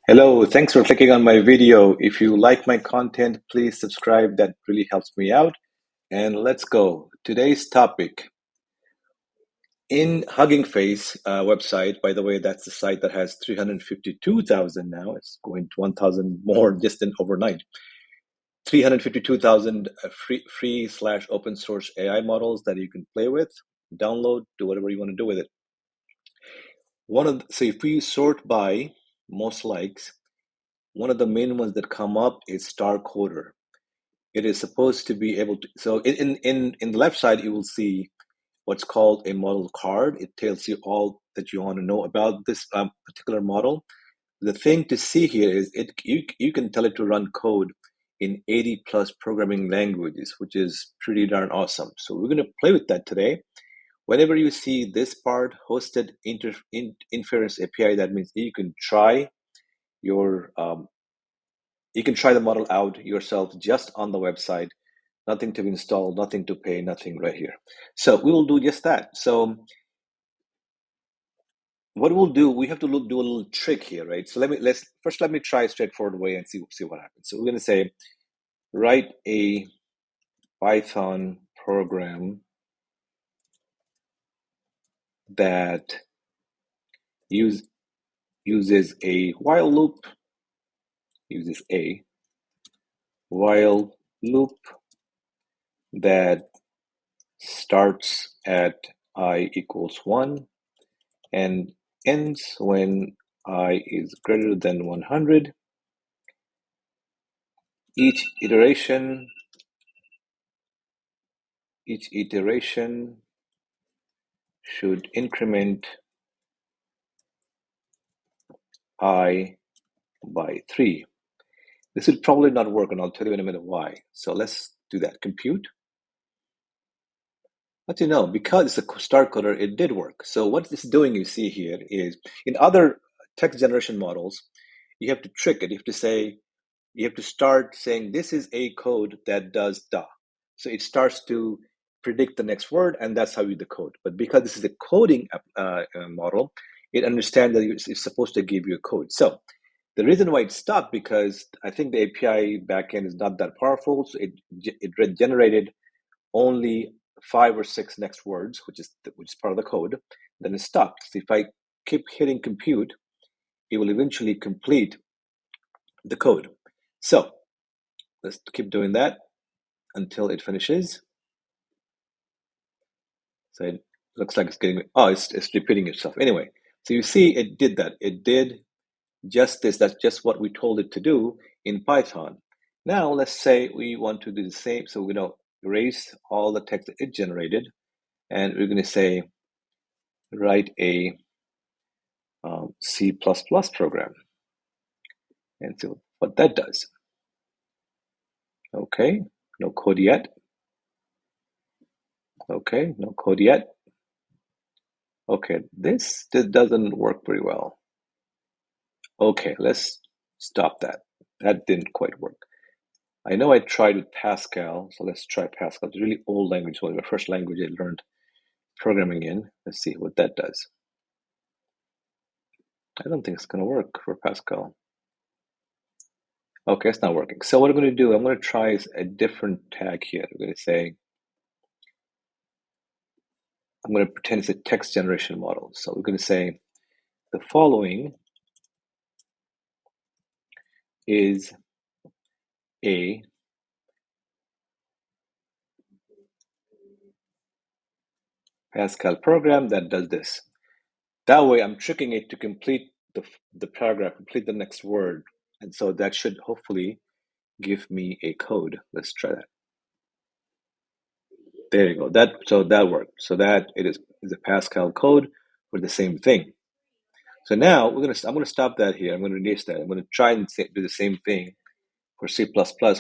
Hello, thanks for clicking on my video. If you like my content, please subscribe. That really helps me out. And let's go. Today's topic in Hugging Face website. By the way, that's the site that has 352,000 now. It's going to 1,000 more just in overnight. 352,000 free slash open source AI models that you can play with, download, do whatever you want to do with it. So if we sort by most likes, one of the main ones that come up is Starcoder. It is supposed to be able to, so in the left side, you will see what's called a model card. It tells you all that you want to know about this particular model. The thing to see here is you can tell it to run code in 80 plus programming languages, which is pretty darn awesome. So we're going to play with that today. Whenever you see this part, hosted inference API, that means you can try your you can try the model out yourself just on the website. Nothing to install, nothing to pay, nothing right here. So we will do just that. So what we'll do, we have to do a little trick here, right? So let me try a straightforward way and see what happens. So we're going to say, write a Python program that uses a while loop, that starts at I equals 1 and ends when I is greater than 100. Each iteration should increment I by 3. This will probably not work, and I'll tell you in a minute why. So let's do that. Compute. But because it's a Starcoder, it did work. So what it's doing, you see here, is in other text generation models, you have to trick it. You have to start saying, this is a code that does da. So it starts to predict the next word, and that's how you decode. But because this is a coding model, it understands that it's supposed to give you a code. So the reason why it stopped, because I think the API backend is not that powerful, so it generated only 5 or 6 next words, which is part of the code. Then it stopped. So if I keep hitting compute, it will eventually complete the code. So let's keep doing that until it finishes. So it looks like it's getting, it's repeating itself. Anyway, so you see it did that. It did just this. That's just what we told it to do in Python. Now let's say we want to do the same. So we're going to erase all the text that it generated, and we're going to say, write a C++ program and see what that does. Okay, no code yet. Okay, no code yet. Okay, this doesn't work very well. Okay, let's stop that. That didn't quite work. I know I tried with Pascal, so let's try Pascal. It's a really old language, so the first language I learned programming in. Let's see what that does. I don't think it's going to work for Pascal. Okay, it's not working. So what I'm going to do, I'm going to try a different tag here. I'm going to say, I'm going to pretend it's a text generation model. So we're going to say, the following is a Pascal program that does this. That way I'm tricking it to complete the paragraph, complete the next word. And so that should hopefully give me a code. Let's try that. There you go. So that worked. So that is a Pascal code for the same thing. So now I'm going to stop that here. I'm going to erase that. I'm going to try and do the same thing for C++,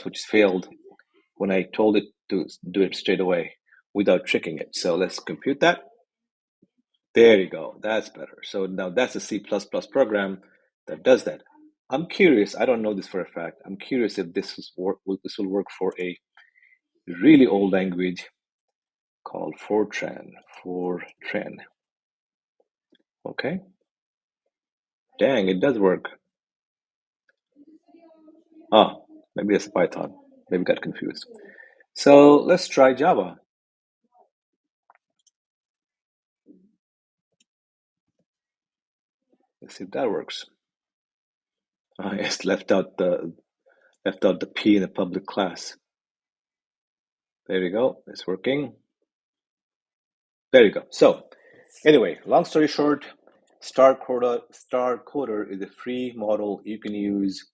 which failed when I told it to do it straight away without tricking it. So let's compute that. There you go. That's better. So now that's a C++ program that does that. I'm curious. I don't know this for a fact. I'm curious if this will work for a really old language called Fortran. Okay. Dang, it does work. Ah, maybe that's Python. Maybe got confused. So let's try Java. Let's see if that works. Yes, left out the P in a public class. There you go. It's working. There you go. So anyway, long story short, Starcoder is a free model you can use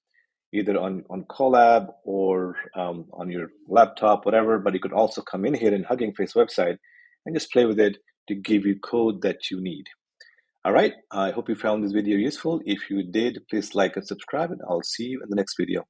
either on Colab or on your laptop, whatever. But you could also come in here in Hugging Face website and just play with it to give you code that you need. All right. I hope you found this video useful. If you did, please like and subscribe, and I'll see you in the next video.